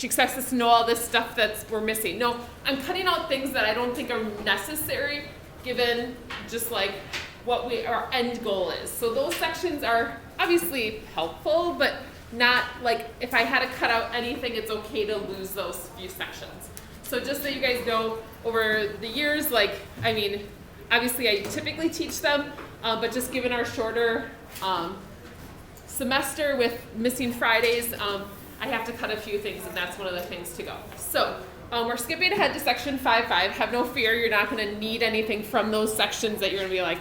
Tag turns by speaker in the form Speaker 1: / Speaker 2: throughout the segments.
Speaker 1: she expects us to know all this stuff that we're missing. No, I'm cutting out things that I don't think are necessary given just like what our end goal is. So those sections are obviously helpful, but not like if I had to cut out anything, it's okay to lose those few sections. So just so you guys know, over the years, like, I mean, obviously I typically teach them, but just given our shorter semester with missing Fridays, I have to cut a few things, and that's one of the things to go. So we're skipping ahead to section 5.5. Have no fear, you're not going to need anything from those sections that you're going to be like,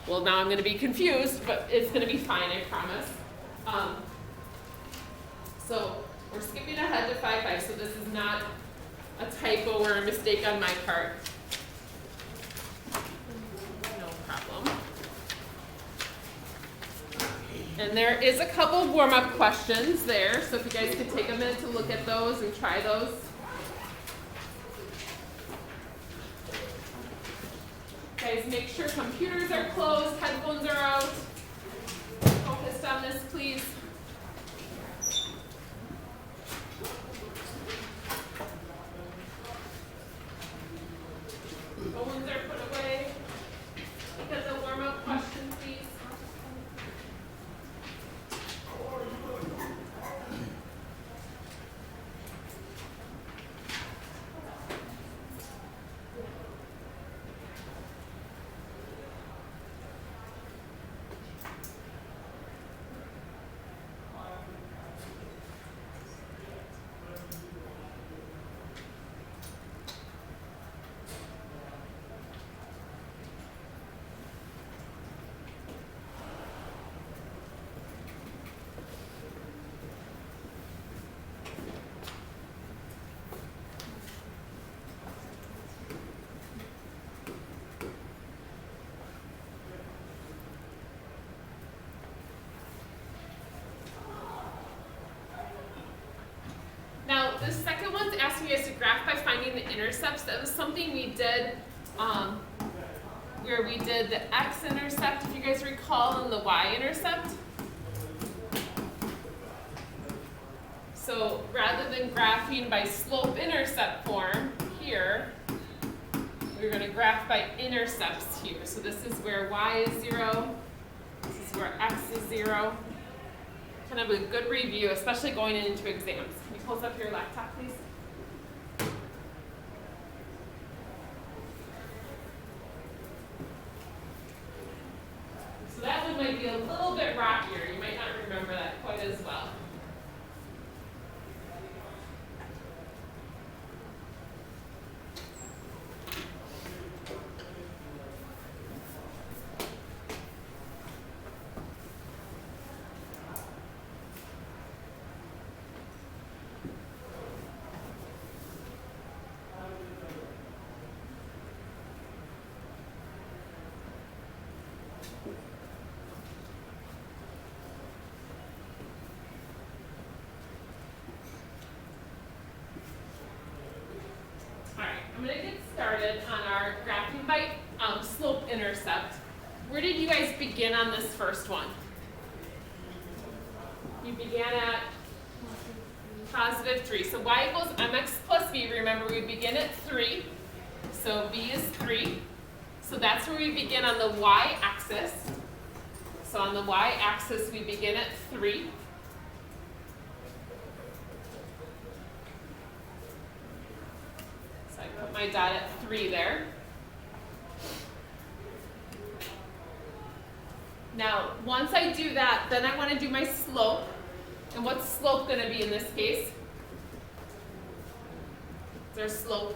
Speaker 1: well, now I'm going to be confused, but it's going to be fine, I promise. So we're skipping ahead to 5.5, so this is not a typo or a mistake on my part. No problem. And there is a couple warm-up questions there, so if you guys could take a minute to look at those and try those. Guys, make sure computers are closed, headphones are out. Focused on this, please. Phones are put away. Because of warm-up question, please. Now, the second one's asking you guys to graph by finding the intercepts. That was something we did where we did the x-intercept, if you guys recall, and the y-intercept. So rather than graphing by slope-intercept form here, we're going to graph by intercepts here. So this is where y is 0. This is where x is 0. Kind of a good review, especially going into exams. Can you close up your laptop, please? So that one might be a little bit rockier. You might not remember that quite as well. I'm going to get started on our graphing by slope-intercept. Where did you guys begin on this first one? You began at positive 3. So y equals mx plus b. Remember, we begin at 3. So b is 3. So that's where we begin on the y-axis. So on the y-axis, we begin at 3. So I put my dot at 3 there. Now, once I do that, then I want to do my slope. And what's slope going to be in this case? Is there a slope?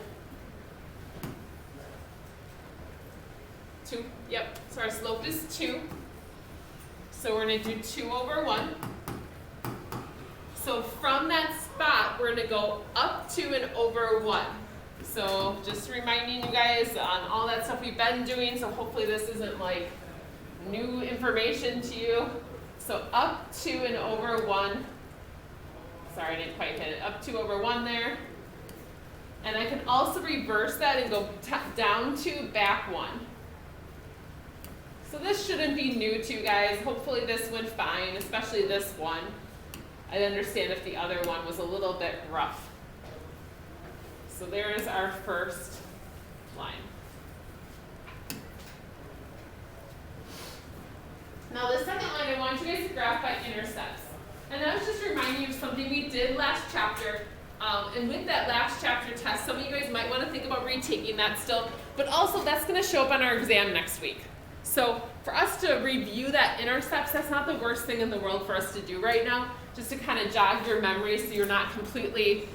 Speaker 1: 2. Yep. So our slope is 2. So we're going to do 2 over 1. So from that spot, we're going to go up 2 and over 1. So just reminding you guys on all that stuff we've been doing, so hopefully this isn't like new information to you. So up 2 and over 1. Sorry, I didn't quite hit it. Up 2 over 1 there. And I can also reverse that and go down 2, back 1. So this shouldn't be new to you guys. Hopefully this went fine, especially this one. I'd understand if the other one was a little bit rough. So there's our first line. Now the second line, I want you guys to graph by intercepts. And that was just reminding you of something we did last chapter. And with that last chapter test, some of you guys might want to think about retaking that still. But also, that's going to show up on our exam next week. So for us to review that intercepts, that's not the worst thing in the world for us to do right now. Just to kind of jog your memory so you're not completely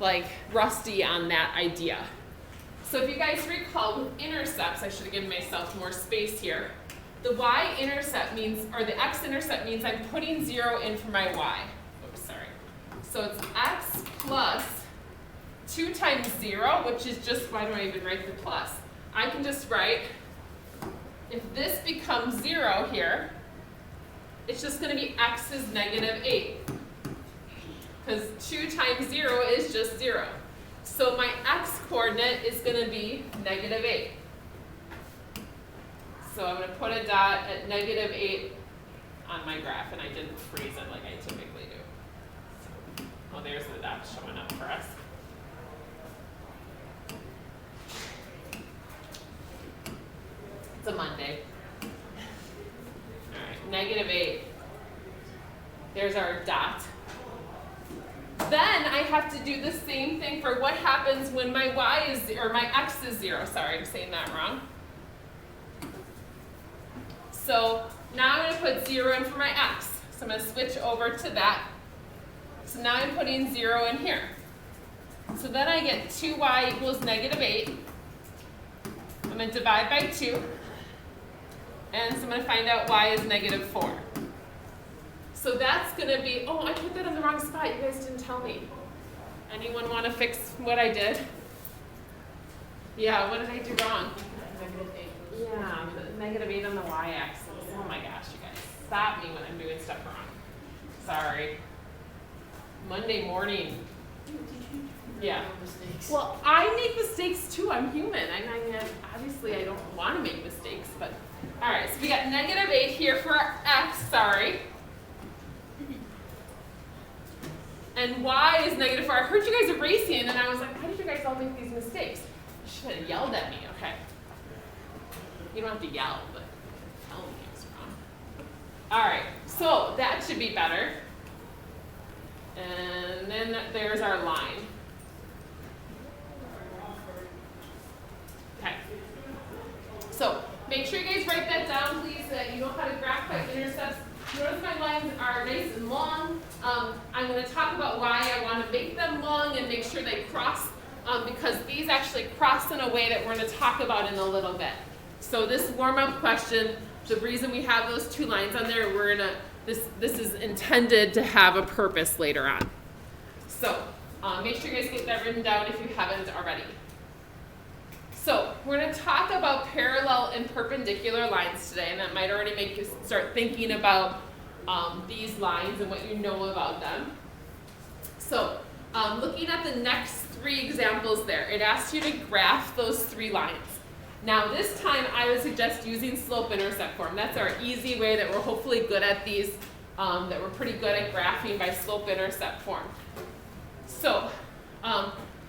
Speaker 1: like rusty on that idea. So if you guys recall with intercepts, I should have given myself more space here. The y-intercept means, or the x-intercept means I'm putting 0 in for my y. Oops, sorry. So it's x plus 2 times 0, which is just, why do I even write the plus? I can just write, if this becomes 0 here, it's just going to be x is negative 8. Because 2 times 0 is just 0. So my x-coordinate is going to be negative 8. So I'm going to put a dot at negative 8 on my graph, and I didn't freeze it like I typically do. So, oh, there's the dot showing up for us. It's a Monday. All right, negative 8. There's our dot. Then I have to do the same thing for what happens when my y is, or my x is 0. Sorry, I'm saying that wrong. So now I'm going to put 0 in for my x. So I'm going to switch over to that. So now I'm putting 0 in here. So then I get 2y equals negative 8. I'm going to divide by 2. And so I'm going to find out y is negative 4. So that's going to be, oh, I put that in the wrong spot. You guys didn't tell me. Anyone want to fix what I did? Yeah, what did I do wrong? Yeah, negative 8 on the y-axis. Oh my gosh, you guys. Stop me when I'm doing stuff wrong. Sorry. Monday morning. Yeah. Well, I make mistakes too. I'm human. I mean, obviously I don't want to make mistakes, but all right. So we got negative 8 here for our x, sorry. And y is negative 4. I heard you guys erasing, and I was like, how did you guys all make these mistakes? You should have yelled at me. Okay. You don't have to yell, but tell me it's wrong. All right, so that should be better. And then there's our line. Okay. So make sure you guys write that down, please, so that you know how to graph by intercepts. Notice my lines are nice and long. I'm going to talk about why I want to make them long and make sure they cross, because these actually cross in a way that we're going to talk about in a little bit. So this warm-up question, the reason we have those 2 lines on there, this is intended to have a purpose later on. So make sure you guys get that written down if you haven't already. So we're going to talk about parallel and perpendicular lines today, and that might already make you start thinking about these lines and what you know about them. So looking at the next 3 examples there, it asks you to graph those 3 lines. Now this time I would suggest using slope-intercept form. That's our easy way that we're hopefully good at these, that we're pretty good at graphing by slope-intercept form. So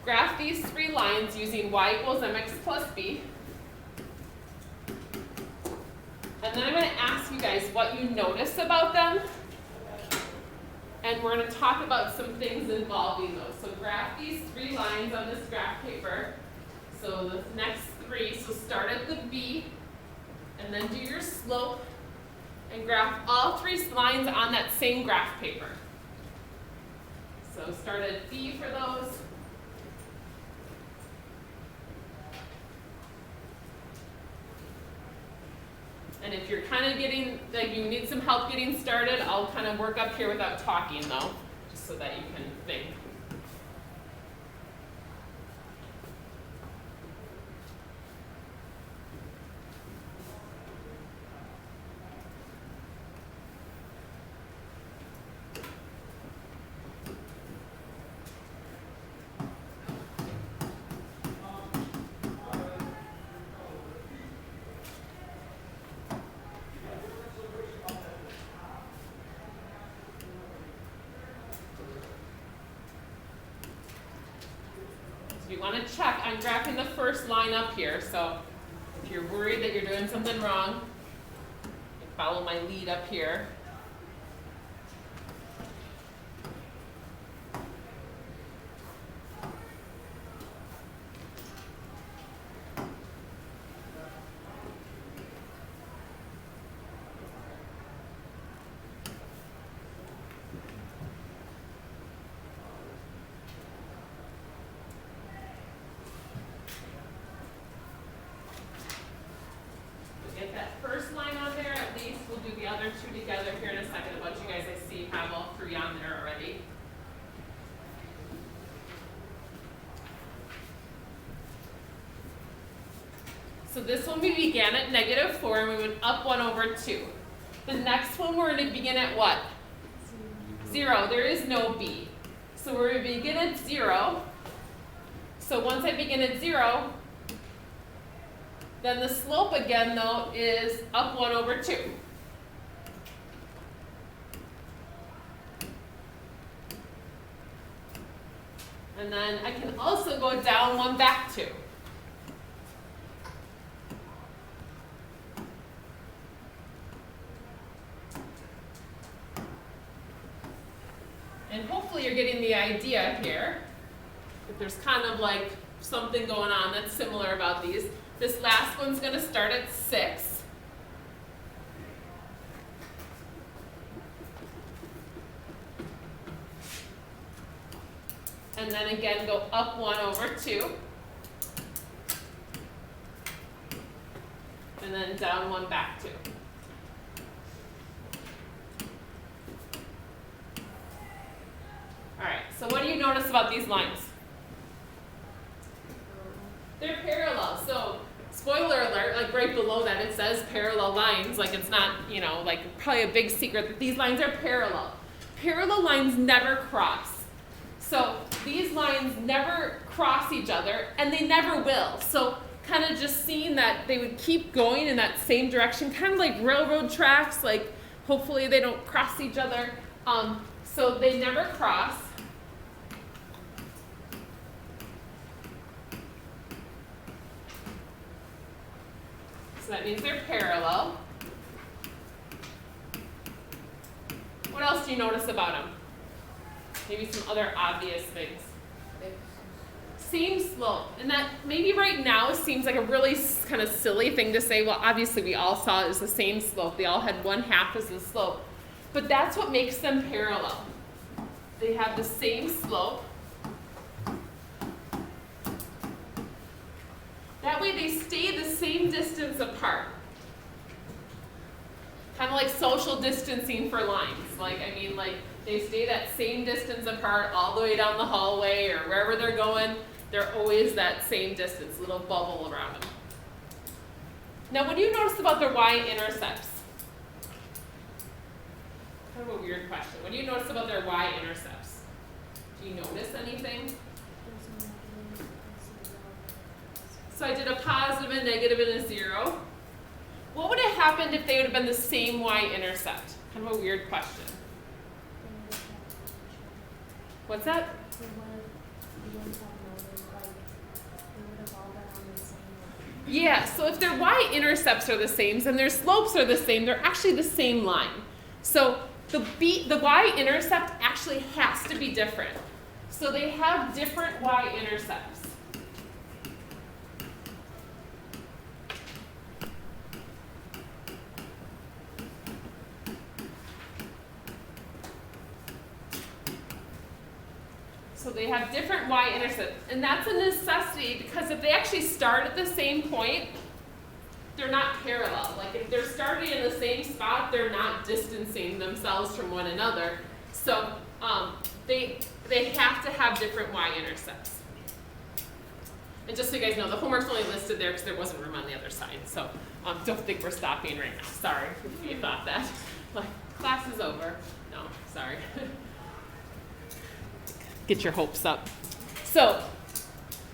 Speaker 1: graph these 3 lines using y equals mx plus b. And then I'm going to ask you guys what you notice about them. And we're going to talk about some things involving those. So graph these 3 lines on this graph paper. So the next 3, so start at the B, and then do your slope, and graph all 3 lines on that same graph paper. So start at B for those. And if you're kind of getting, like you need some help getting started, I'll kind of work up here without talking though, just so that you can think. if you want to check, I'm graphing the first line up here. So if you're worried that you're doing something wrong, you follow my lead up here. Get that first line on there, at least we'll do the other two together here in a second. A bunch of you guys I see have all three on there already. So this one we began at -4 and we went up 1 over 2. The next one we're going to begin at what? 0. There is no b. So we're going to begin at 0. So once I begin at 0, then the slope again, though, is up 1 over 2. And then I can also go down 1 back 2. And hopefully you're getting the idea here that there's kind of like something going on that's similar about these. This last one's going to start at 6. And then again go up 1 over 2. And then down 1 back 2. All right, so what do you notice about these lines? They're parallel. So spoiler alert, like right below that it says parallel lines, like it's not, you know, like probably a big secret that these lines are parallel. Parallel lines never cross. So these lines never cross each other and they never will. So kind of just seeing that they would keep going in that same direction, kind of like railroad tracks, like hopefully they don't cross each other. So they never cross. So that means they're parallel. What else do you notice about them? Maybe some other obvious things. Same slope. And that maybe right now seems like a really kind of silly thing to say. Well, obviously we all saw it as the same slope. They all had 1/2 as the slope. But that's what makes them parallel. They have the same slope. That way they stay the same distance apart. Kind of like social distancing for lines. Like, I mean, like they stay that same distance apart all the way down the hallway or wherever they're going. They're always that same distance, little bubble around them. Now, what do you notice about their y-intercepts? Kind of a weird question. What do you notice about their y-intercepts? Do you notice anything? So I did a positive, a negative, and a 0. What would have happened if they would have been the same y-intercept? Kind of a weird question. What's that? Yeah, so if their y-intercepts are the same and their slopes are the same, they're actually the same line. So the y-intercept actually has to be different. So they have different y-intercepts. So they have different y-intercepts, and that's a necessity because if they actually start at the same point, they're not parallel. Like if they're starting in the same spot, they're not distancing themselves from one another. So they have to have different y-intercepts. And just so you guys know, the homework's only listed there because there wasn't room on the other side. So don't think we're stopping right now. Sorry if you thought that. Like, class is over. No, sorry. Get your hopes up. So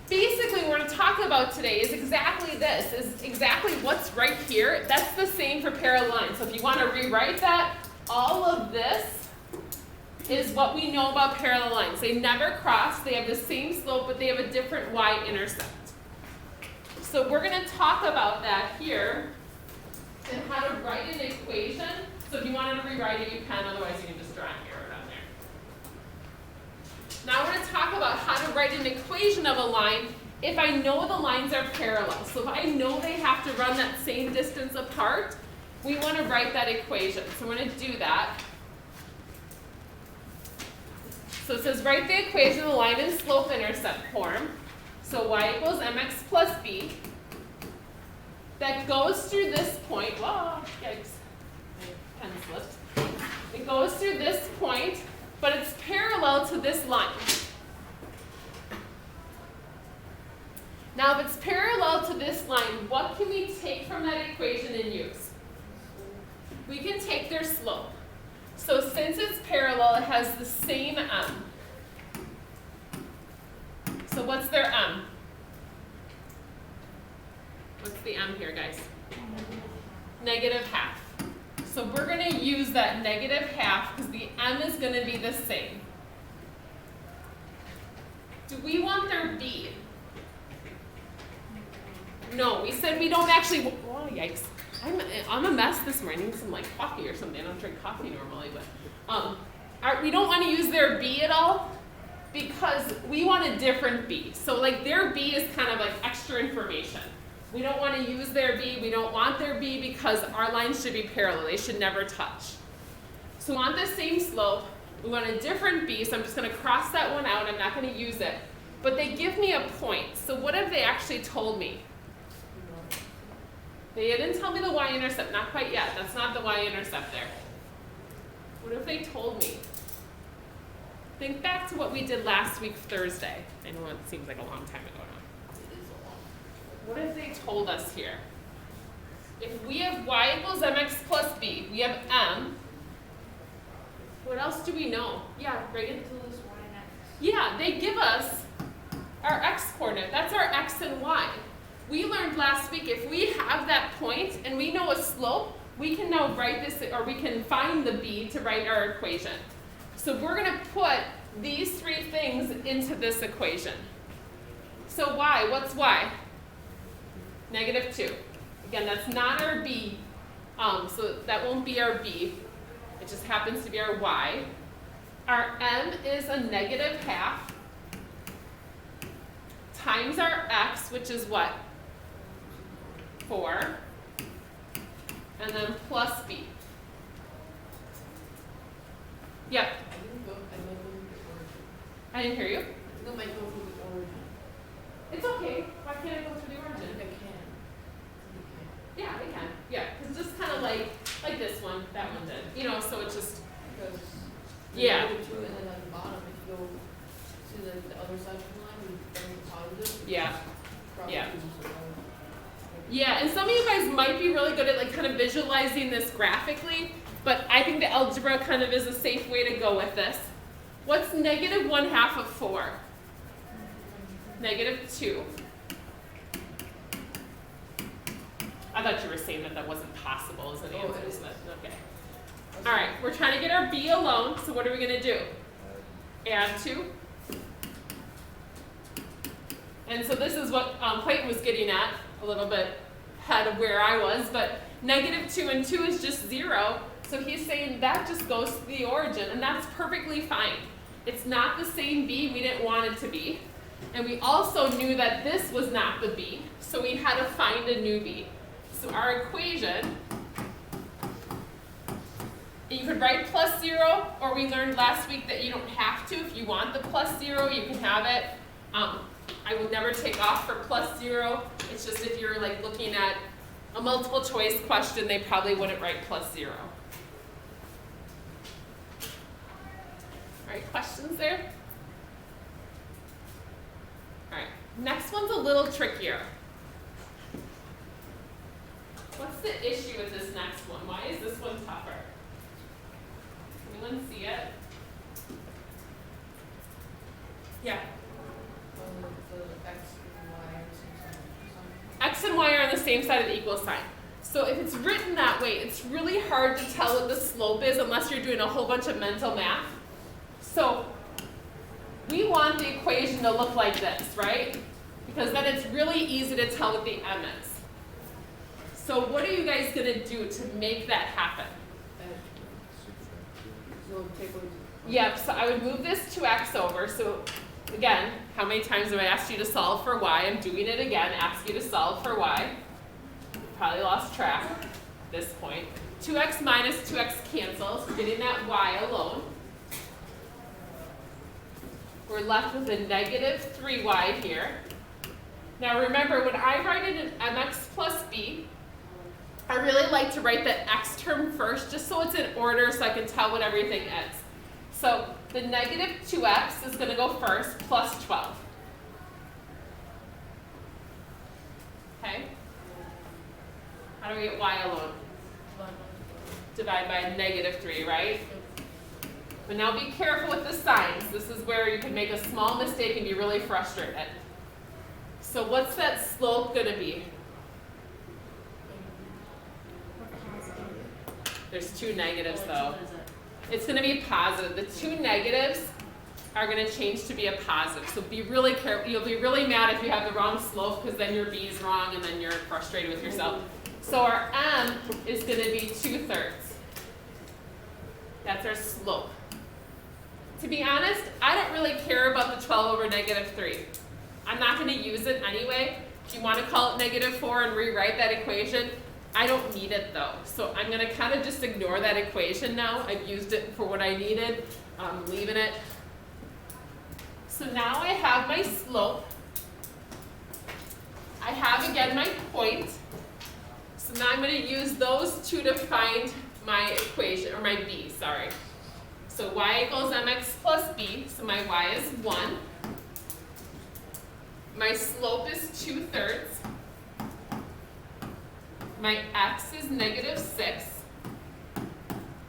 Speaker 1: basically what we're going to talk about today is exactly this, is exactly what's right here. That's the same for parallel lines. So if you want to rewrite that, all of this is what we know about parallel lines. They never cross, they have the same slope, but they have a different y-intercept. So we're going to talk about that here and how to write an equation. So if you wanted to rewrite it, you can, otherwise you can just draw an arrow down there. Now we're going to talk about how to write an equation of a line if I know the lines are parallel. So if I know they have to run that same distance apart, we want to write that equation. So we're going to do that. So it says write the equation of the line in slope intercept form. So y equals mx plus b. That goes through this point. Whoa, yikes. My pen slipped. It goes through this point, but it's parallel to this line. Now if it's parallel to this line, what can we take from that equation and use? We can take their slope. So since it's parallel, it has the same m. So what's their m? What's the m here, guys? Negative half. So we're going to use that negative half because the m is going to be the same. Do we want their b? No, we said we don't actually. Oh, yikes. I'm a mess this morning. I need some like coffee or something. I don't drink coffee normally, but we don't want to use their b at all because we want a different b. So like their b is kind of like extra information. We don't want to use their b. We don't want their b because our lines should be parallel. They should never touch. So we want the same slope. We want a different b. So I'm just going to cross that one out. I'm not going to use it. But they give me a point. So what have they actually told me? They didn't tell me the y-intercept, not quite yet. That's not the y-intercept there. What if they told me? Think back to what we did last week, Thursday. I know it seems like a long time ago now. What if they told us here? If we have y equals mx plus b, we have m. What else do we know? Yeah, Reagan? Yeah, they give us our x coordinate. That's our x and y. We learned last week if we have that point and we know a slope, we can now write this, or we can find the b to write our equation. So we're going to put these three things into this equation. So y, what's y? Negative 2. Again, that's not our b, so that won't be our b. It just happens to be our y. Our m is a negative half times our x, which is what? 4, and then plus b. Yep. I didn't hear you.
Speaker 2: I might go through the origin.
Speaker 1: It's okay. Why can't I go through the origin?
Speaker 2: I can.
Speaker 1: Yeah, I can. Yeah, because just kind of like this one, that one did. You know, so it's just.
Speaker 2: Because
Speaker 1: yeah.
Speaker 2: and then at the bottom, if you go to the other side of the line, you bring the positive.
Speaker 1: Yeah. Yeah.
Speaker 2: Yeah.
Speaker 1: Yeah, and some of you guys might be really good at like kind of visualizing this graphically, but I think the algebra kind of is a safe way to go with this. What's negative 1/2 of 4? Negative 2. I thought you were saying that wasn't possible as an answer, isn't it? Okay. All right, we're trying to get our b alone, so what are we going to do? Add 2. And so this is what Clayton was getting at, a little bit ahead of where I was, but negative 2 and 2 is just 0, so he's saying that just goes to the origin, and that's perfectly fine. It's not the same b we didn't want it to be, and we also knew that this was not the b, so we had to find a new b. So our equation, you could write plus 0, or we learned last week that you don't have to. If you want the plus 0, you can have it. I would never take off for plus 0. It's just if you're like looking at a multiple choice question, they probably wouldn't write plus 0. All right, questions there? All right, next one's a little trickier. What's the issue with this next one? Why is this one tougher? Anyone see it? Yeah. X and y are on the same side of the equal sign. So if it's written that way, it's really hard to tell what the slope is unless you're doing a whole bunch of mental math. So we want the equation to look like this, right? Because then it's really easy to tell what the m is. So what are you guys going to do to make that happen?
Speaker 2: So take away.
Speaker 1: Yep, so I would move this 2x over. So again, how many times have I asked you to solve for y? I'm doing it again, ask you to solve for y. Probably lost track at this point. 2x minus 2x cancels, getting that y alone. We're left with a negative 3y here. Now remember, when I write it in mx plus b, I really like to write the x term first, just so it's in order so I can tell what everything is. So the negative 2x is going to go first, plus 12. Okay? How do we get y alone? Divide by negative 3, right? But now be careful with the signs. This is where you can make a small mistake and be really frustrated. So what's that slope going to be? There's two negatives though. It's going to be positive. The two negatives are going to change to be a positive. So be really careful. You'll be really mad if you have the wrong slope because then your b is wrong and then you're frustrated with yourself. So our m is going to be 2/3. That's our slope. To be honest, I don't really care about the 12 over negative 3. I'm not going to use it anyway. If you want to call it negative 4 and rewrite that equation, I don't need it though. So I'm going to kind of just ignore that equation now. I've used it for what I needed. I'm leaving it. So now I have my slope. I have again my point. So now I'm going to use those two to find my equation, or my b, sorry. So y equals mx plus b, so my y is 1. My slope is 2/3. My x is negative 6.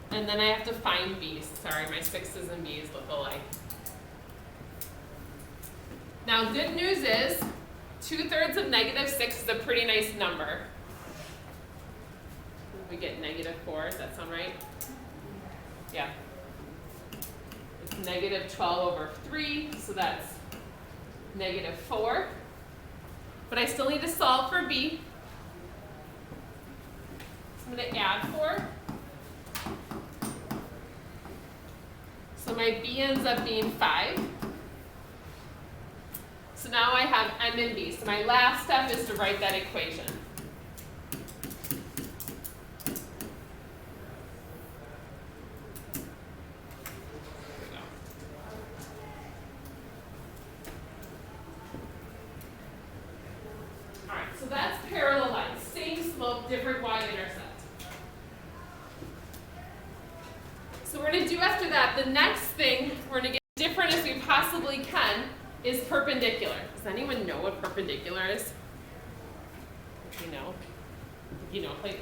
Speaker 1: And then I have to find b. Sorry, my 6's and b's look alike. Now good news is 2/3 of negative 6 is a pretty nice number. We get negative 4, does that sound right? Yeah. It's negative 12 over 3, so that's negative 4. But I still need to solve for b. So I'm going to add 4. So my b ends up being 5. So now I have m and b. So my last step is to write that equation. So that's parallel lines, same slope, different y-intercept. So we're going to do after that, the next thing we're going to get different as we possibly can is perpendicular. Does anyone know what perpendicular is? You know? You know, like,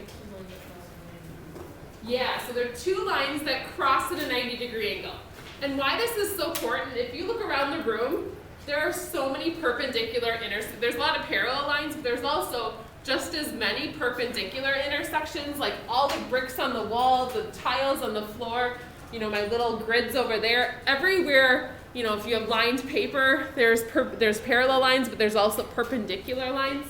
Speaker 1: yeah, so there are two lines that cross at a 90-degree angle. And why this is so important, if you look around the room, there are so many perpendicular intersections. There's a lot of parallel lines, but there's also just as many perpendicular intersections, like all the bricks on the wall, the tiles on the floor, you know, my little grids over there. Everywhere, you know, if you have lined paper, there's parallel lines, but there's also perpendicular lines.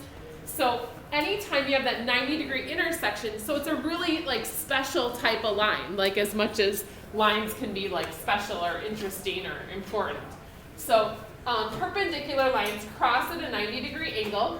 Speaker 1: So anytime you have that 90-degree intersection, so it's a really like special type of line, like as much as lines can be like special or interesting or important. So perpendicular lines cross at a 90-degree angle.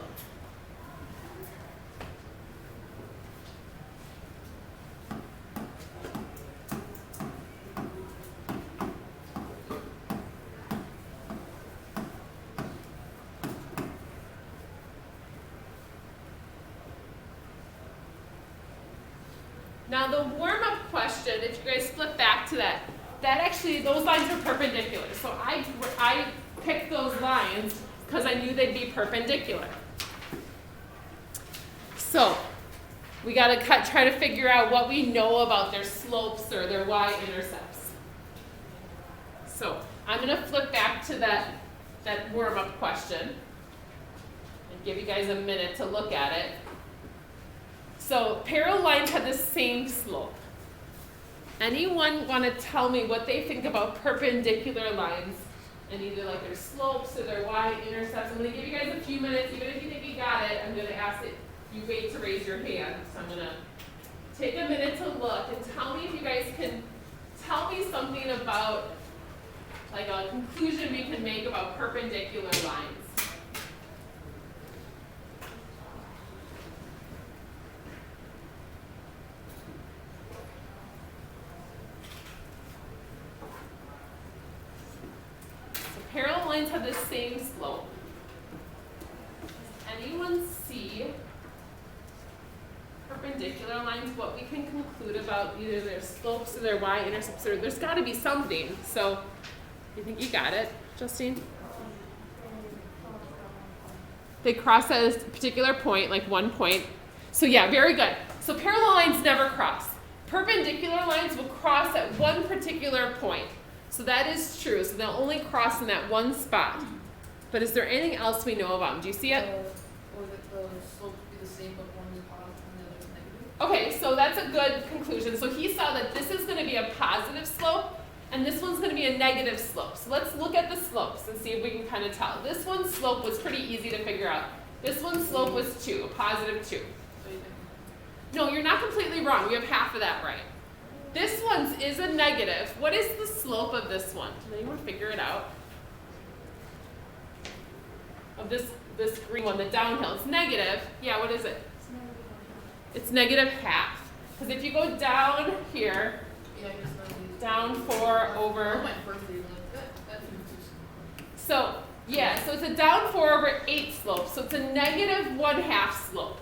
Speaker 1: Now the warm-up question, if you guys flip back to that actually, those lines are perpendicular. So I picked those lines because I knew they'd be perpendicular. So we got to try to figure out what we know about their slopes or their y-intercepts. So I'm going to flip back to that warm-up question and give you guys a minute to look at it. So parallel lines have the same slope. Anyone want to tell me what they think about perpendicular lines and either like their slopes or their y-intercepts? I'm going to give you guys a few minutes. Even if you think you got it, I'm going to ask that you wait to raise your hand. So I'm going to take a minute to look and tell me if you guys can tell me something about like a conclusion we can make about perpendicular lines. Parallel lines have the same slope. Does anyone see perpendicular lines, what we can conclude about either their slopes or their y-intercepts? Or there's got to be something. So you think you got it, Justine? They cross at a particular point, like one point. So yeah, very good. So parallel lines never cross. Perpendicular lines will cross at one particular point. So that is true. So they'll only cross in that one spot. But is there anything else we know about them? Do you see it?
Speaker 2: Or that the slopes be the same, but one is positive and the other is negative?
Speaker 1: Okay, so that's a good conclusion. So he saw that this is going to be a positive slope, and this one's going to be a negative slope. So let's look at the slopes and see if we can kind of tell. This one's slope was pretty easy to figure out. This one's slope was 2, a positive 2.
Speaker 2: So you think,
Speaker 1: No, you're not completely wrong. We have half of that right. This one's is a negative. What is the slope of this one? Can anyone figure it out? Of this green one, the downhill. It's negative. Yeah, what is it? It's negative half. Because if you go down here,
Speaker 2: yeah, I just know
Speaker 1: down 4 over.
Speaker 2: my birthday, like, that's just.
Speaker 1: So, yeah, so it's a down 4 over 8 slope. So it's a negative 1/2 slope.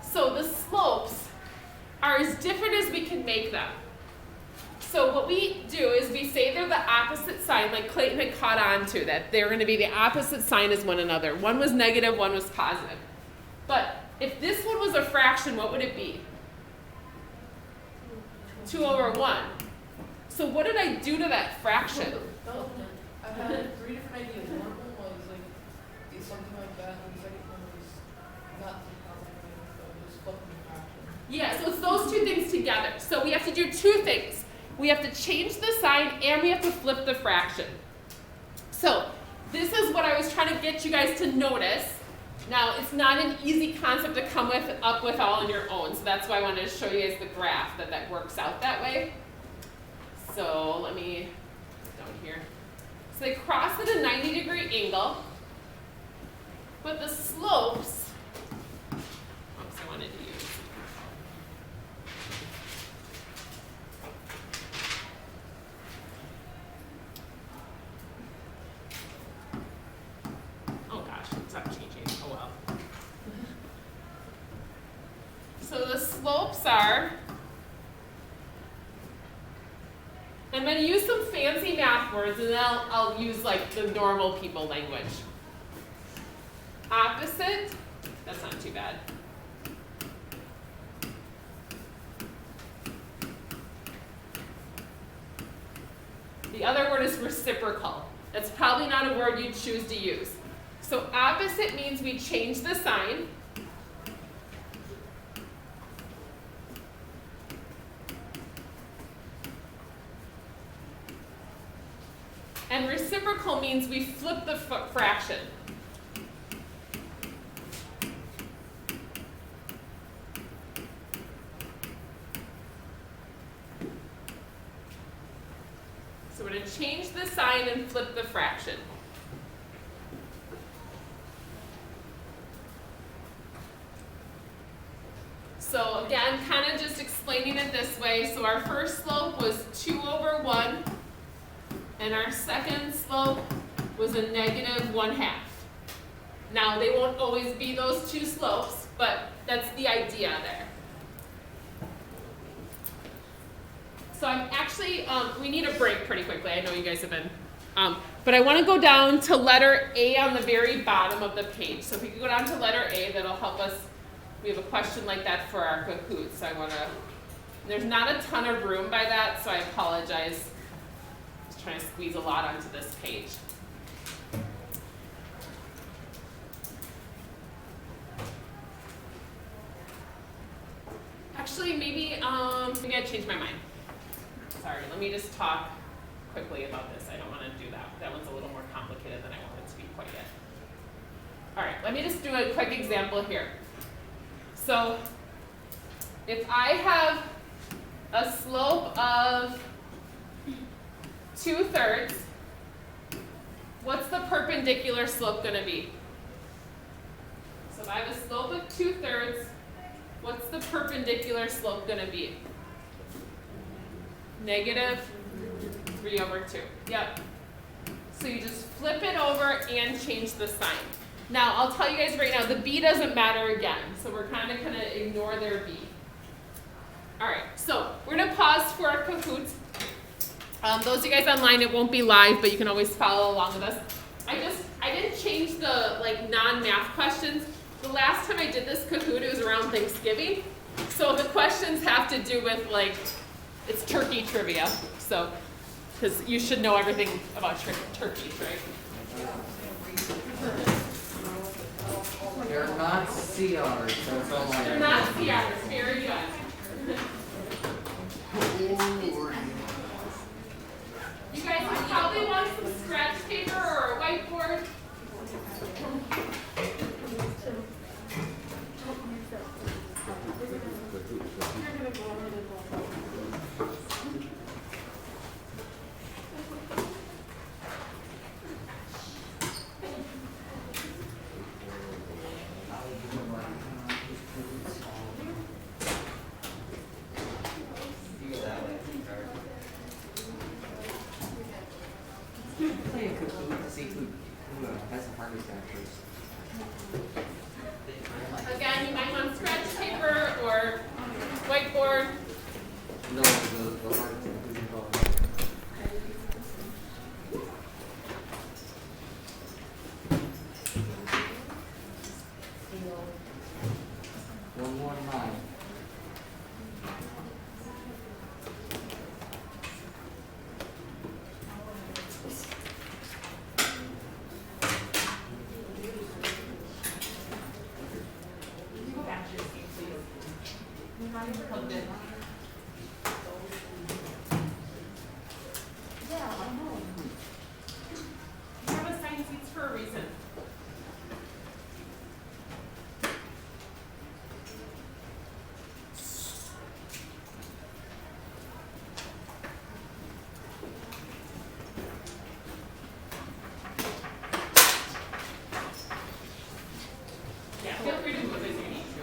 Speaker 1: So the slopes are as different as we can make them. So what we do is we say they're the opposite sign, like Clayton had caught on to, that they're going to be the opposite sign as one another. One was negative, one was positive. But if this one was a fraction, what would it be? 2 over 1. So what did I do to that fraction?
Speaker 2: I've had 3 different ideas. One of them was like, it's something like that, and the second one was not the positive, but just flipping the fraction.
Speaker 1: Yeah, so it's those two things together. So we have to do 2 things. We have to change the sign and we have to flip the fraction. So this is what I was trying to get you guys to notice. Now, it's not an easy concept to come up with all on your own. So that's why I wanted to show you guys the graph that works out that way. So let me down here. So they cross at a 90-degree angle, but the slopes, oops, I wanted to use. Oh gosh, it's not changing. Oh well. So the slopes are, I'm going to use some fancy math words and then I'll use like the normal people language. Opposite, that's not too bad. The other word is reciprocal. That's probably not a word you'd choose to use. So opposite means we change the sign. And reciprocal means we flip the fraction. So we're going to change the sign and flip the fraction. So again, kind of just explaining it this way. So our first slope was 2 over 1. And our second slope was a negative 1/2. Now, they won't always be those 2 slopes, but that's the idea there. So I'm actually, we need a break pretty quickly. I know you guys have been, but I want to go down to letter A on the very bottom of the page. So if we could go down to letter A, that'll help us. We have a question like that for our Kahoot. So I want to, there's not a ton of room by that, so I apologize. Trying to squeeze a lot onto this page. Actually, maybe I changed my mind. Sorry, let me just talk quickly about this. I don't want to do that. That one's a little more complicated than I want it to be quite yet. All right, let me just do a quick example here. So if I have a slope of 2/3, what's the perpendicular slope going to be? So if I have a slope of 2/3, what's the perpendicular slope going to be? -3/2. Yep. So you just flip it over and change the sign. Now, I'll tell you guys right now, the b doesn't matter again, so we're kind of going to ignore their b. All right, so we're going to pause for a Kahoot. Those of you guys online, it won't be live, but you can always follow along with us. I didn't change the non-math questions. The last time I did this Kahoot, it was around Thanksgiving. So the questions have to do with it's turkey trivia. So, because you should know everything about turkeys, right?
Speaker 3: They're not sea otters. That's all I know.
Speaker 1: They're not sea otters. Very good. You guys would probably want some scratch paper or a whiteboard.
Speaker 3: Play a Kahoot to see who has the hardest answers.
Speaker 1: Again, you might want scratch paper or whiteboard.
Speaker 3: No, the hardest answers involved. One more in mind.
Speaker 1: You have assigned seats for a reason. Yeah, feel free to move as you need to.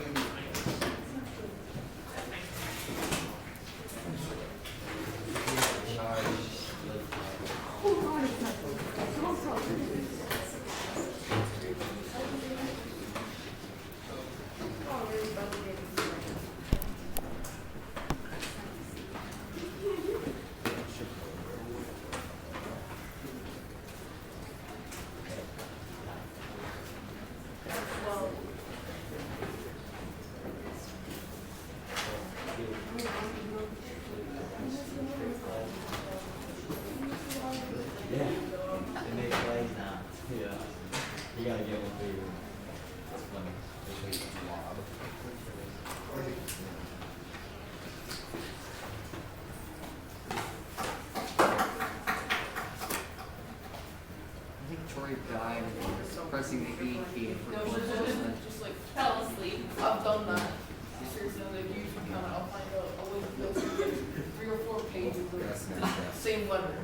Speaker 4: Yeah, they make plays now. Yeah, you gotta get one through. That's funny.
Speaker 3: I think Tori died pressing the E key for
Speaker 2: No,
Speaker 3: both
Speaker 2: she's
Speaker 3: listening.
Speaker 2: just
Speaker 1: Fell asleep.
Speaker 2: I've done that. Seriously, you can count, I'll find a way to go through 3 or 4 pages of the same letter.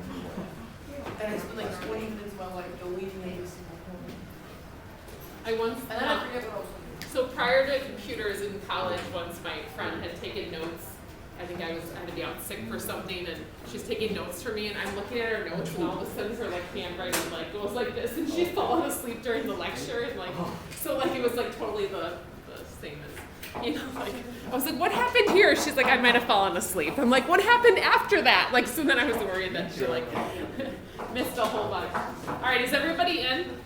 Speaker 2: And I spent like 20 minutes of my life deleting every single one.
Speaker 1: I once,
Speaker 2: And then I forget what else I
Speaker 1: so prior to computers in college, once my friend had taken notes. I think I had to be out sick for something, and she's taking notes for me, and I'm looking at her notes, and all of a sudden her handwriting goes like this, and she's fallen asleep during the lecture, and so it was totally the same as, I was like, what happened here? She's like, I might have fallen asleep. I'm like, what happened after that? So then I was worried that she missed a whole bunch. All right, is everybody in?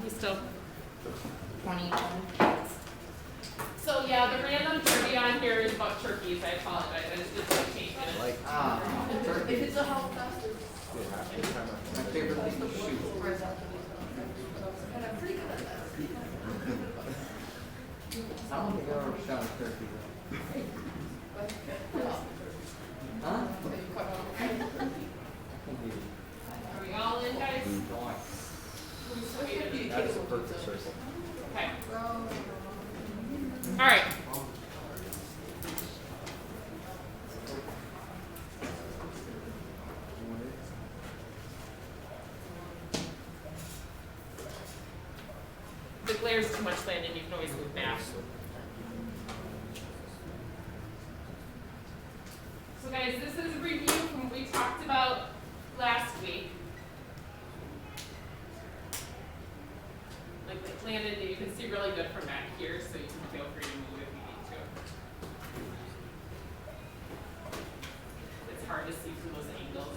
Speaker 1: You still?
Speaker 5: 21.
Speaker 1: So yeah, the random trivia on here is about turkeys. I apologize. I just didn't change it.
Speaker 2: If
Speaker 3: Turkey.
Speaker 2: it's a health faster,
Speaker 3: My favorite thing to shoot.
Speaker 2: and I'm pretty good at that.
Speaker 3: I don't think I ever shot a turkey though.
Speaker 4: perfect circle.
Speaker 1: Okay. All right. The glare's too much, Landon. You can always move back. So guys, this is a review from what we talked about last week. Like Landon, you can see really good from back here, so you can feel free to move if you need to. It's hard to see from those angles.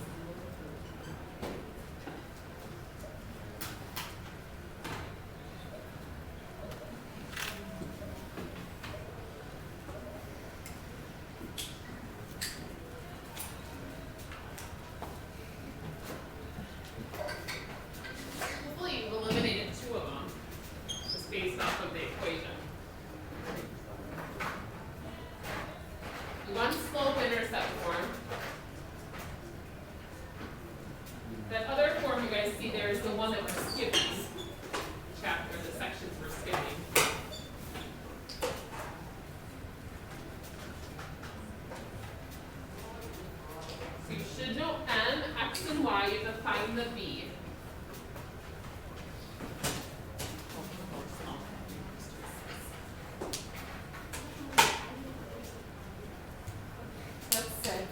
Speaker 1: Hopefully you've eliminated 2 of them, just based off of the equation. One slope-intercept form. That other form you guys see there is the one that we're skipping. Chapter, the sections we're skipping. So you should know M, X, and Y. You have to find the B. That's 6.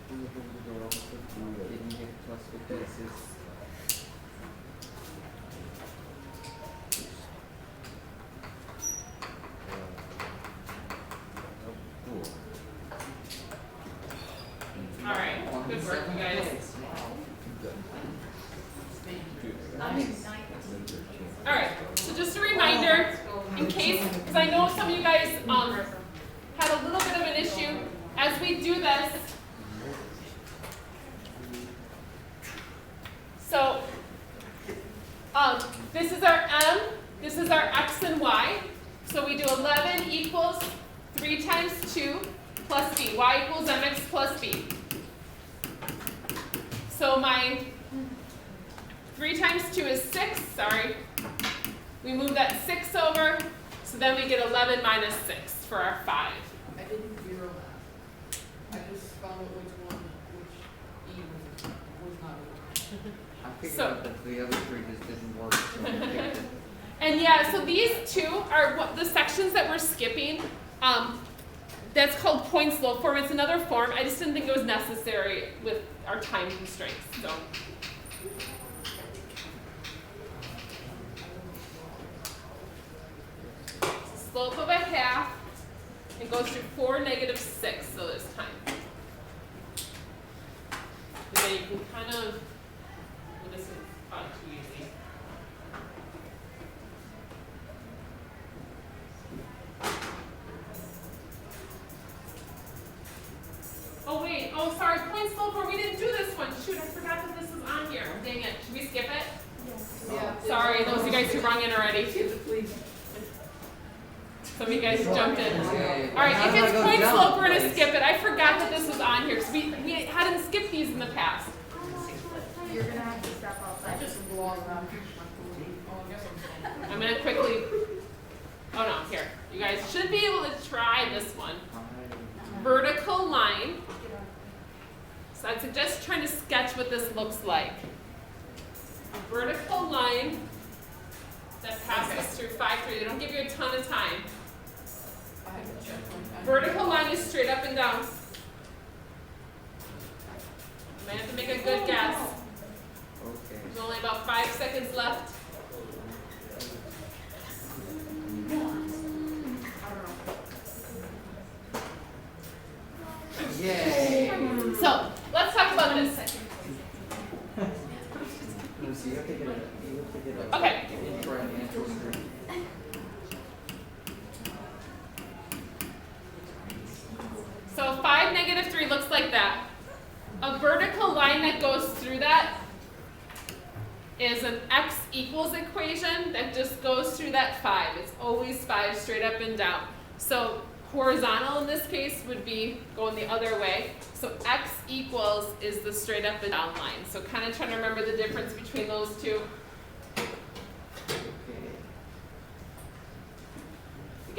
Speaker 3: Didn't get plus 56.
Speaker 1: All right, good work, you guys. All right, so just a reminder, in case, because I know some of you guys had a little bit of an issue, as we do this, so this is our M, this is our X and Y, so we do 11 equals 3 times 2 plus B, Y equals MX plus B. So my 3 times 2 is 6, sorry. We move that 6 over, so then we get 11 minus 6 for our 5.
Speaker 2: I didn't zero that. I just found out which one, which E was not.
Speaker 3: I figured
Speaker 1: So-
Speaker 3: out that the other 3 just didn't work, so I picked it.
Speaker 1: And yeah, so these 2 are what the sections that we're skipping. That's called point slope form. It's another form. I just didn't think it was necessary with our time constraints. So. Slope of a half, it goes through 4, -6, so this time. And then you can kind of, well, this is probably too easy. Oh wait, oh sorry, point slope form, we didn't do this one. Shoot, I forgot that this was on here. Dang it, should we skip it?
Speaker 2: Yeah.
Speaker 1: Sorry, those of you guys who rung in already.
Speaker 2: Please.
Speaker 1: Some of you guys jumped in.
Speaker 3: Yeah.
Speaker 1: All right,
Speaker 3: How
Speaker 1: if
Speaker 3: do I
Speaker 1: it's
Speaker 3: go
Speaker 1: point
Speaker 3: down,
Speaker 1: slope, we're gonna
Speaker 3: please?
Speaker 1: skip it. I forgot that this was on here because we hadn't skipped these in the past.
Speaker 5: You're gonna have to step
Speaker 2: I
Speaker 5: outside.
Speaker 2: just belong around. Oh, I guess I'm.
Speaker 1: I'm gonna quickly. Oh no, here. You guys should be able to try this one. Vertical line. So I'd suggest trying to sketch what this looks like. A vertical line that passes through 5, 3. They don't give you a ton of time.
Speaker 2: I have to check.
Speaker 1: Vertical line is straight up and down. You might have to make a good guess.
Speaker 3: Okay.
Speaker 1: There's only about 5 seconds left.
Speaker 3: Yay!
Speaker 1: So let's talk about this.
Speaker 3: No, so you have to get a,
Speaker 1: Okay.
Speaker 3: incorrect answer screen.
Speaker 1: So 5, -3 looks like that. A vertical line that goes through that is an x equals equation that just goes through that 5. It's always 5 straight up and down. So horizontal in this case would be going the other way. So x equals is the straight up and down line. So kind of trying to remember the difference between those two.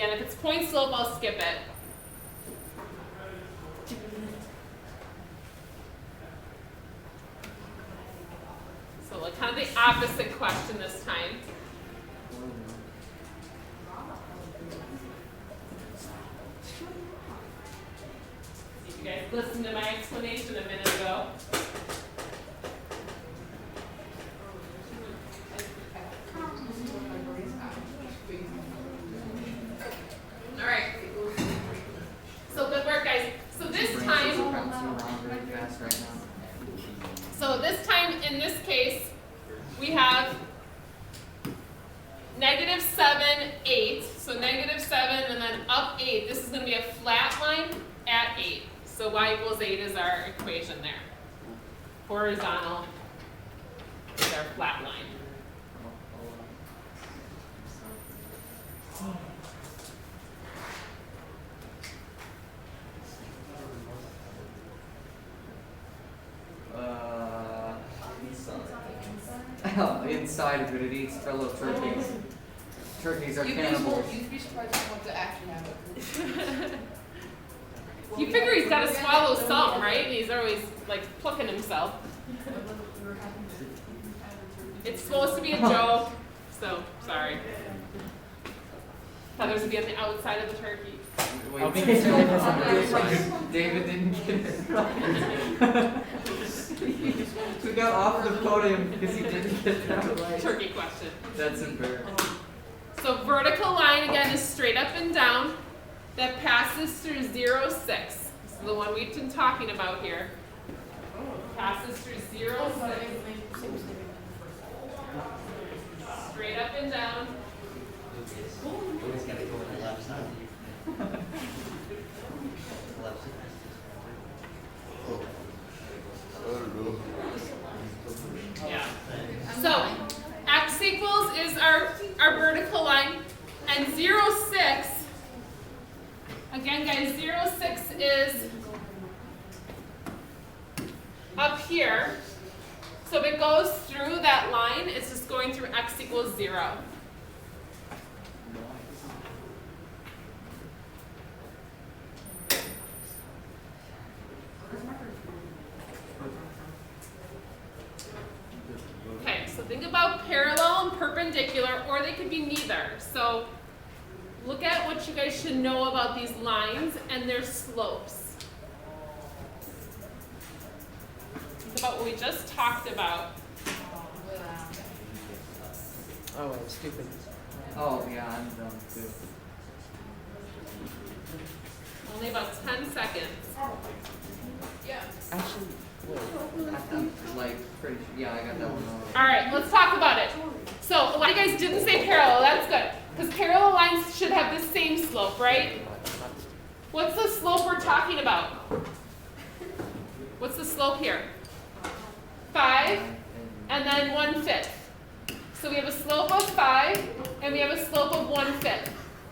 Speaker 1: Again, if it's point slope, I'll skip it. So like kind of the opposite question this time. You guys listened to my explanation a minute ago. All right. So good work, guys. So this time, in this case, we have -7, 8. So -7 and then up 8. This is going to be a flat line at 8. So y equals 8 is our equation there. Horizontal is our flat line.
Speaker 3: Inside of it, it eats fellow turkeys. Turkeys are
Speaker 2: You'd
Speaker 3: cannibals.
Speaker 2: be surprised at what to actually have.
Speaker 1: You figure he's got to swallow some, right? And he's always like plucking himself. It's supposed to be a joke, so sorry. Feathers would be on the outside of the turkey.
Speaker 3: Wait, David didn't get it right. We got off the podium because he didn't get that right.
Speaker 1: Turkey question.
Speaker 3: That's embarrassing.
Speaker 1: So vertical line again is straight up and down that passes through 0, 6. This is the one we've been talking about here. Passes through 0, 6. Straight up and down.
Speaker 4: We just gotta go on the left side. Left side.
Speaker 1: Yeah. So x equals is our vertical line, and 0, 6. Again, guys, 0, 6 is up here. So if it goes through that line, it's just going through x equals 0. Okay, so think about parallel and perpendicular, or they could be neither. So look at what you guys should know about these lines and their slopes. Think about what we just talked about.
Speaker 6: Oh, wait, stupid.
Speaker 3: Oh, yeah, I'm dumb too.
Speaker 1: Only about 10 seconds.
Speaker 2: Yeah.
Speaker 6: Actually, wait.
Speaker 3: I think, like, pretty sure. Yeah, I got that one wrong.
Speaker 1: All right, let's talk about it. So a lot of you guys didn't say parallel. That's good, because parallel lines should have the same slope, right? What's the slope we're talking about? What's the slope here? 5, and then 1/5. So we have a slope of 5, and we have a slope of 1/5.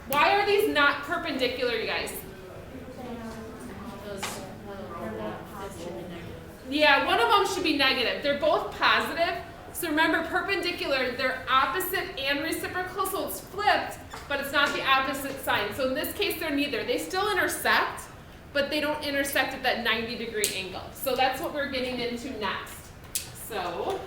Speaker 1: Why are these not perpendicular, you guys? Yeah, one of them should be negative. They're both positive. So remember, perpendicular, they're opposite and reciprocal, so it's flipped, but it's not the opposite sign. So in this case, they're neither. They still intersect, but they don't intersect at that 90-degree angle. So that's what we're getting into next. So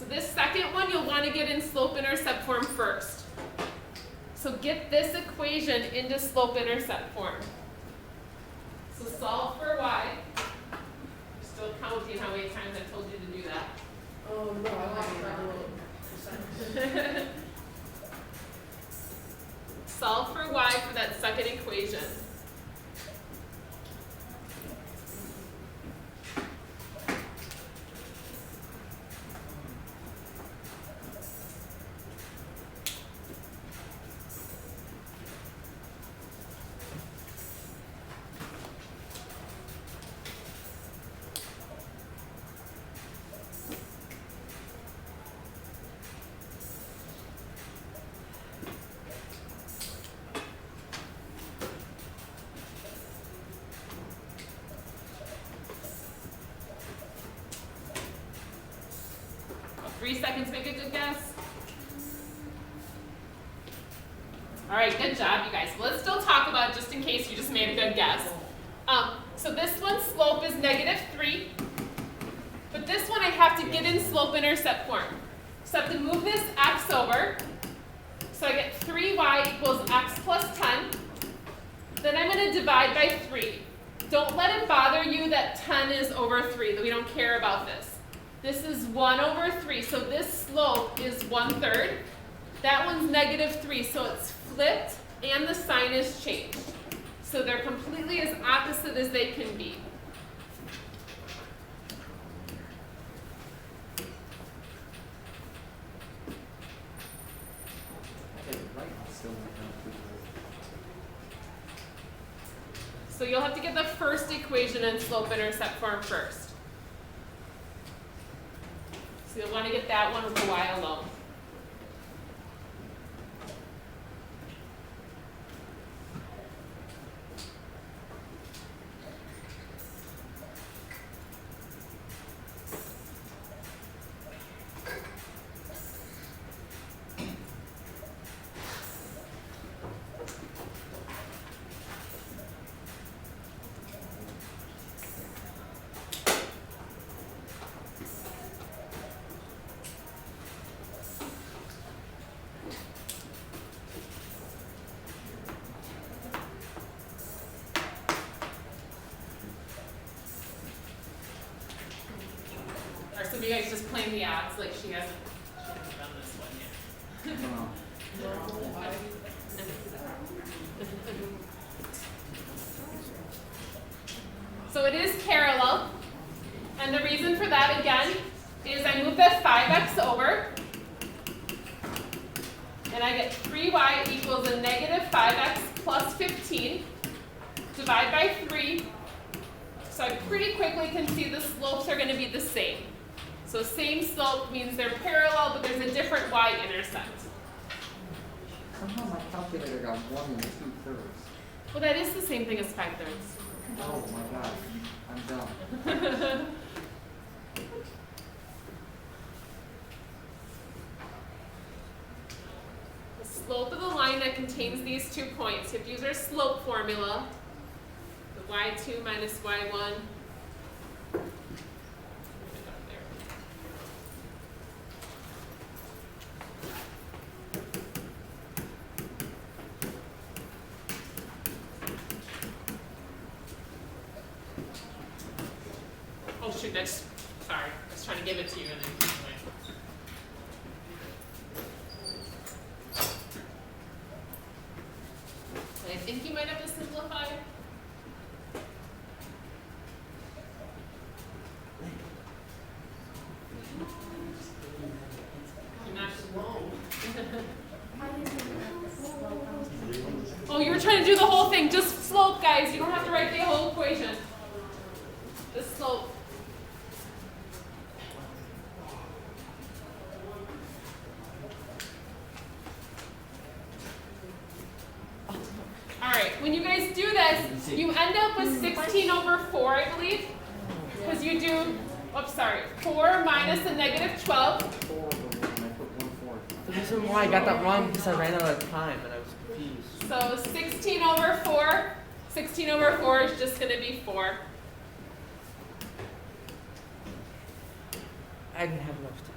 Speaker 1: this second one, you'll want to get in slope-intercept form first. So get this equation into slope-intercept form. So solve for y. You're still counting how many times I told you to do that.
Speaker 2: Oh, no, I like that.
Speaker 1: Solve for y for that second equation. seconds, make a good guess. All right, good job, you guys. Let's still talk about it just in case you just made a good guess. So this one's slope is -3, but this one I have to get in slope-intercept form. So I have to move this x over. So I get 3y equals x plus 10. Then I'm going to divide by 3. Don't let it bother you that 10 is over 3, that we don't care about this. This is 1 over 3, so this slope is 1/3. That one's -3, so it's flipped and the sign is changed. So they're completely as opposite as they can be. So you'll have to get the first equation in slope-intercept form first. So you'll want to get that one with the y alone. Are some of you guys just playing the odds like she hasn't done this one yet? So it is parallel, and the reason for that again is I move that 5x over, and I get 3y equals a -5x plus 15, divide by 3, so I pretty quickly can see the slopes are going to be the same. So same slope means they're parallel, but there's a different y-intercept.
Speaker 3: Somehow my calculator got 1 2/3.
Speaker 1: Well, that is the same thing as 5/3.
Speaker 3: Oh my god, I'm dumb.
Speaker 1: The slope of the line that contains these 2 points, if you use our slope formula, the y2 minus y1, oh shoot, that's, sorry, I was trying to give it to you and then you went. I think you might have to simplify. You're not slow. Oh, you were trying to do the whole thing. Just slope, guys. You don't have to write the whole equation. The slope. All right, when you guys do this, you end up with 16 over 4, I believe. Because you do, oops, sorry, 4 minus a -12.
Speaker 3: 4 over 1, I put 1/4.
Speaker 6: The reason why I got that wrong because I ran out of time and I was confused.
Speaker 1: So 16 over 4. 16 over 4 is just going to be 4.
Speaker 6: I didn't have enough time.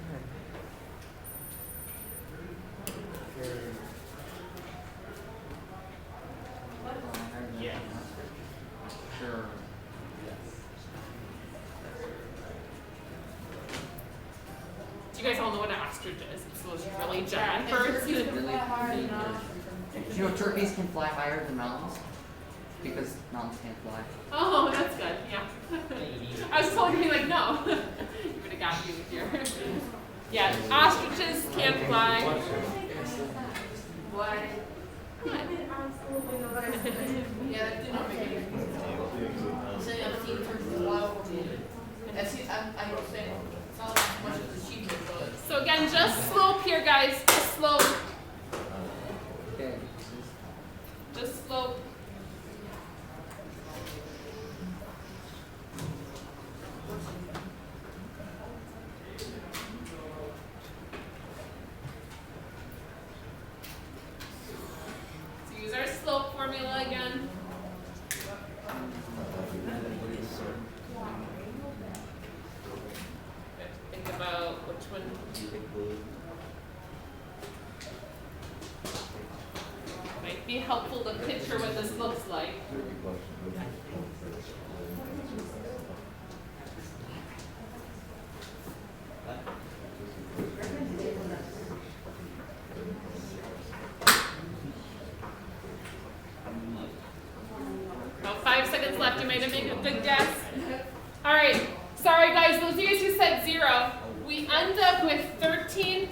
Speaker 3: Yeah. Sure.
Speaker 1: Do you guys all know what an ostrich is? It's those really giant birds.
Speaker 3: Do you know turkeys can fly higher than mountains? Because mountains can't fly.
Speaker 1: Oh, that's good. Yeah. I was told to be like, no. You would have got me with your. Yeah, ostriches can't fly.
Speaker 2: What?
Speaker 1: What?
Speaker 2: Yeah, that did not make any sense. Saying I've seen turkeys wild for me. I'm saying it's not as much as a sheep, but.
Speaker 1: So again, just slope here, guys. Just slope.
Speaker 3: Okay.
Speaker 1: Just slope. formula again? Think about which one. Might be helpful to picture what this looks like. About 5 seconds left. You might have made a good guess. All right. Sorry, guys. Those of you who said 0, we end up with 13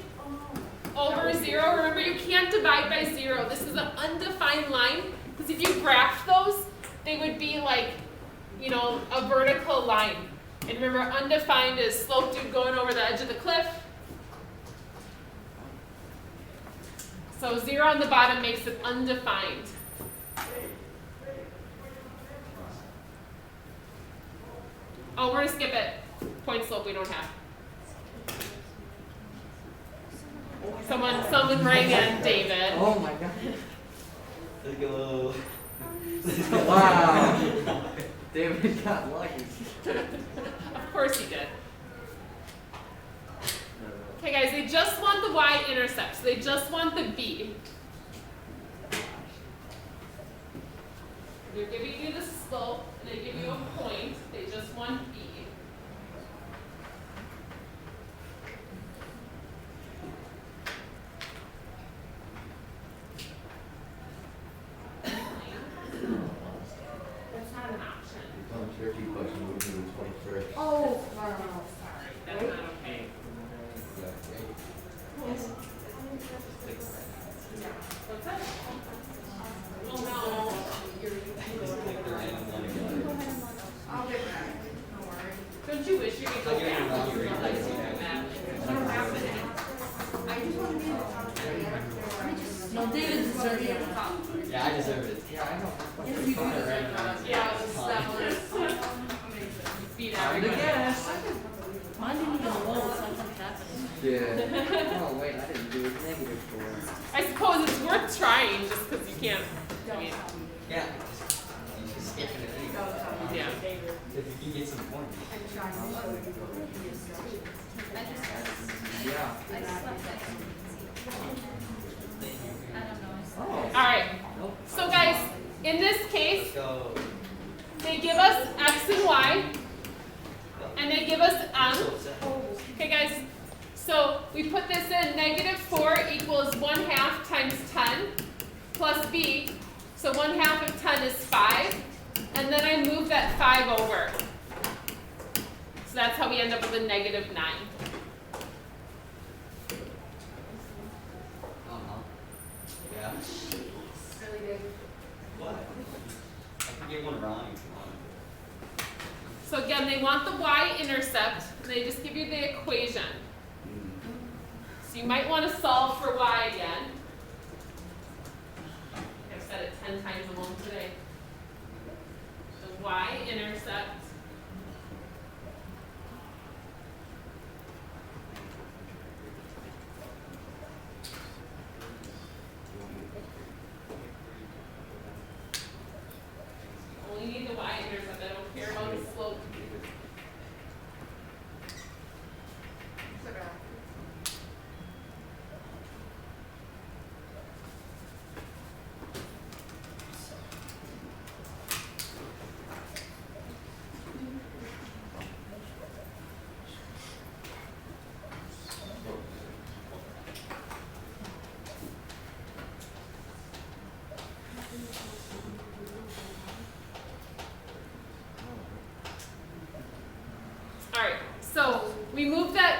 Speaker 1: over 0. Remember, you can't divide by 0. This is an undefined line, because if you graph those, they would be like, you know, a vertical line. And remember, undefined is slope dude going over the edge of the cliff. So 0 on the bottom makes it undefined. Oh, we're going to skip it. Point slope we don't have. Someone rang in, David.
Speaker 3: Oh my god.
Speaker 4: Let's go.
Speaker 3: Wow. David got lucky.
Speaker 1: Of course he did. Okay, guys, they just want the y-intercept. So they just want the b. They're giving you the slope, and they give you a point. They just want b. That's not an option.
Speaker 7: Tricky question, we'll do the 21st.
Speaker 5: Oh,
Speaker 1: Sorry, that's not okay. What's that? Oh no.
Speaker 5: I'll get back. Don't worry.
Speaker 1: Don't you wish you could go
Speaker 4: I'll give you
Speaker 1: back
Speaker 4: one.
Speaker 1: and realize you do that?
Speaker 5: I just want to be at the top today.
Speaker 2: No, David deserves to be at the top.
Speaker 4: Yeah, I deserve it.
Speaker 3: Yeah, I know.
Speaker 2: Yes, you do deserve that. Yeah, that was
Speaker 1: Beat
Speaker 3: Hard to
Speaker 1: everybody.
Speaker 3: guess.
Speaker 2: Mine didn't even roll, so I think happening.
Speaker 3: Yeah. Oh wait, I didn't do it. -4.
Speaker 1: I suppose it's worth trying just because you can't. I mean,
Speaker 4: Yeah. You just skipping it anyway.
Speaker 1: yeah.
Speaker 4: If you can get some points.
Speaker 3: Yeah. Oh.
Speaker 1: All right.
Speaker 3: Nope.
Speaker 1: So guys, in this
Speaker 4: Let's
Speaker 1: case,
Speaker 4: go.
Speaker 1: they give us x and y, and they give us m. Okay, guys. So we put this in. -4 equals 1/2 times 10 plus b. So 1/2 of 10 is 5, and then I move that 5 over. So that's how we end up with a -9.
Speaker 4: Yeah.
Speaker 2: Really good.
Speaker 4: What? I can get one wrong if you want.
Speaker 1: So again, they want the y-intercept, and they just give you the equation. So you might want to solve for y again. I've said it 10 times alone today. The y-intercept. Only need the y-intercept. I don't care about the slope. Alright, so we move that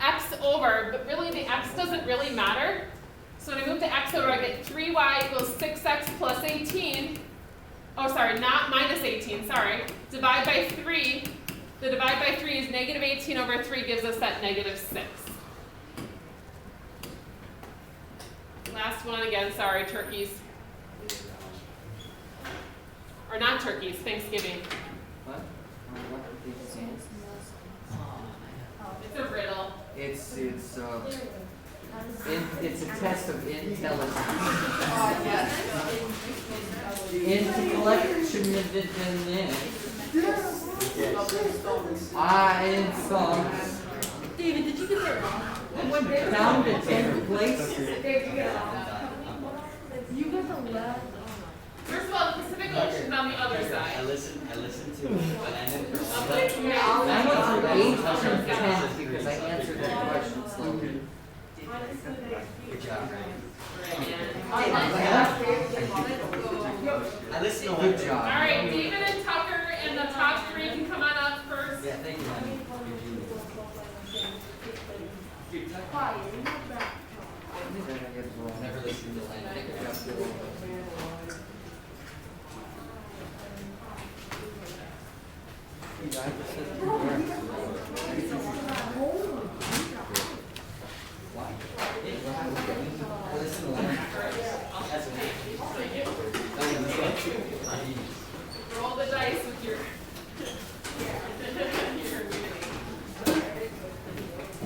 Speaker 1: x over, but really the x doesn't really matter. So when I move the x over, I get 3y equals 6x plus 18. Oh, sorry, not minus 18, sorry. Divide by 3. The divide by 3 is -18 over 3 gives us that -6. Last one again, sorry, turkeys. Or not turkeys, Thanksgiving.
Speaker 3: What? What did you say?
Speaker 1: It's a riddle.
Speaker 3: It's a test of intelligence.
Speaker 2: Oh, yes.
Speaker 3: into collection of it in I installed.
Speaker 5: David, did you get that wrong?
Speaker 3: I went down to 10th place.
Speaker 5: Dave, you get it wrong. You got the left.
Speaker 1: First of all, the Pacific Ocean's on the other
Speaker 4: I
Speaker 1: side.
Speaker 4: listened to it, but I didn't.
Speaker 3: I went through 8 from 10 because I answered that question slowly.
Speaker 4: Good job, Ryan. I listened to
Speaker 3: Good
Speaker 4: one.
Speaker 3: job.
Speaker 1: All right, David and Tucker and the top three can come on up first.
Speaker 4: Yeah, thank you, honey. Never listened to Lennon. I listened to Lennon. That's okay.
Speaker 1: Roll the dice with your.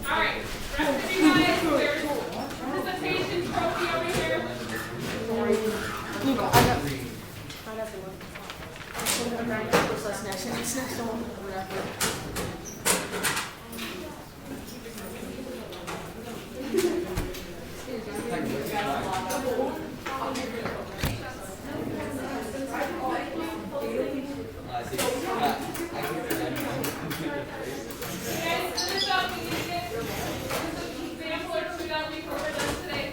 Speaker 1: All right, rest of you guys, there's participation trophy over here.
Speaker 5: Luke, I got the one. I'm going to put this next one.
Speaker 1: Guys, finish up. We need to get an example or two done before we're done today.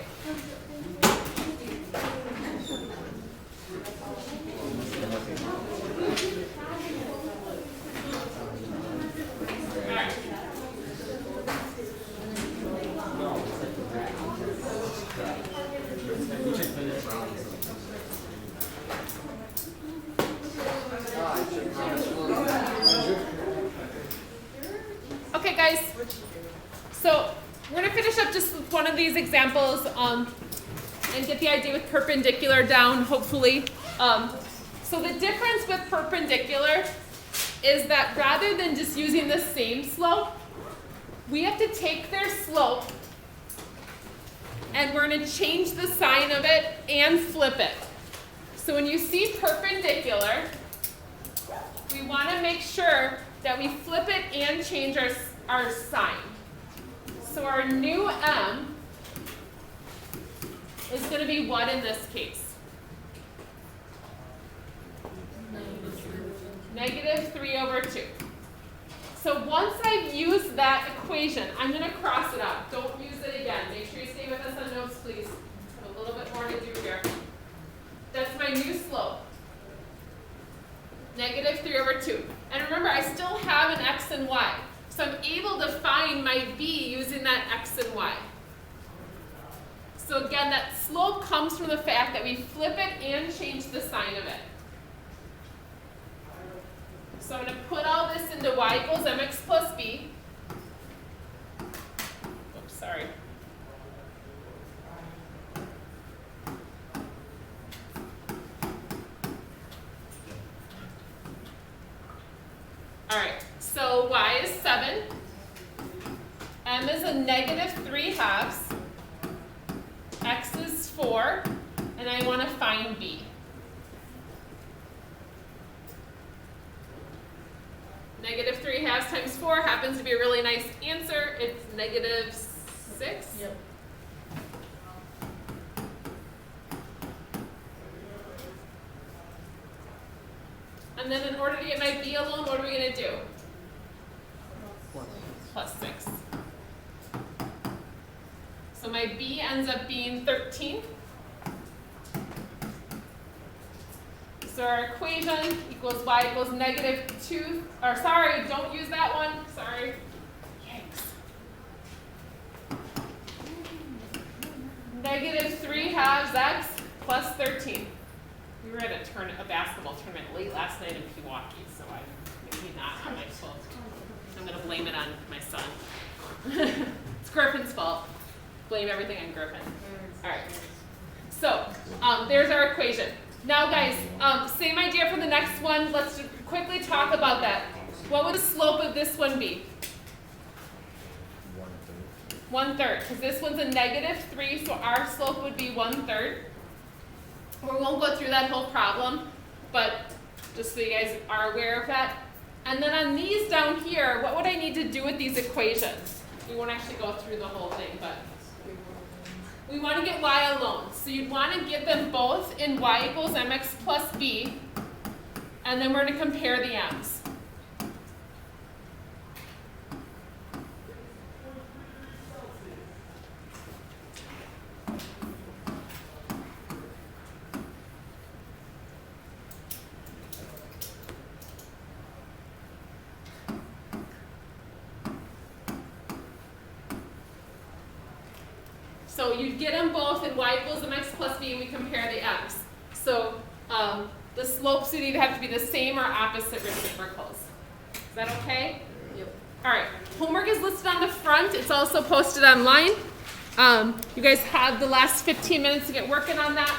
Speaker 1: All right. Okay, guys. So we're gonna finish up just with one of these examples and get the idea with perpendicular down, hopefully. So the difference with perpendicular is that rather than just using the same slope, we have to take their slope and we're gonna change the sign of it and flip it. So when you see perpendicular, we wanna make sure that we flip it and change our sign. So our new m is going to be what in this case? -3/2. So once I've used that equation, I'm going to cross it out. Don't use it again. Make sure you stay with us on notes, please. I have a little bit more to do here. That's my new slope. -3/2. And remember, I still have an x and y. So I'm able to find my b using that x and y. So again, that slope comes from the fact that we flip it and change the sign of it. So I'm going to put all this into y equals mx plus b. Oops, sorry. All right, so y is 7, m is a -3/2, x is 4, and I want to find b. -3/2 times 4 happens to be a really nice answer. It's -6.
Speaker 2: Yep.
Speaker 1: And then in order to get my b alone, what are we going to do? Plus 6. So my b ends up being 13. So our equation equals y equals -2, or sorry, don't use that one, sorry. Yikes. -3/2 x plus 13. We were at a basketball tournament late last night in Pewaukee, so I'm maybe not on my fault. I'm going to blame it on my son. It's Griffin's fault. Blame everything on Griffin. All right. So there's our equation. Now, guys, same idea for the next one. Let's just quickly talk about that. What would the slope of this one be? 1/3, because this one's a -3, so our slope would be 1/3. We won't go through that whole problem, but just so you guys are aware of that. And then on these down here, what would I need to do with these equations? We won't actually go through the whole thing, but we want to get y alone. So you'd want to get them both in y equals mx plus b, and then we're going to compare the m's. So you'd get them both in y equals mx plus b, and we compare the m's. So the slopes would either have to be the same or opposite reciprocals. Is that okay?
Speaker 2: Yep.
Speaker 1: All right. Homework is listed on the front. It's also posted online. You guys have the last 15 minutes to get working on that.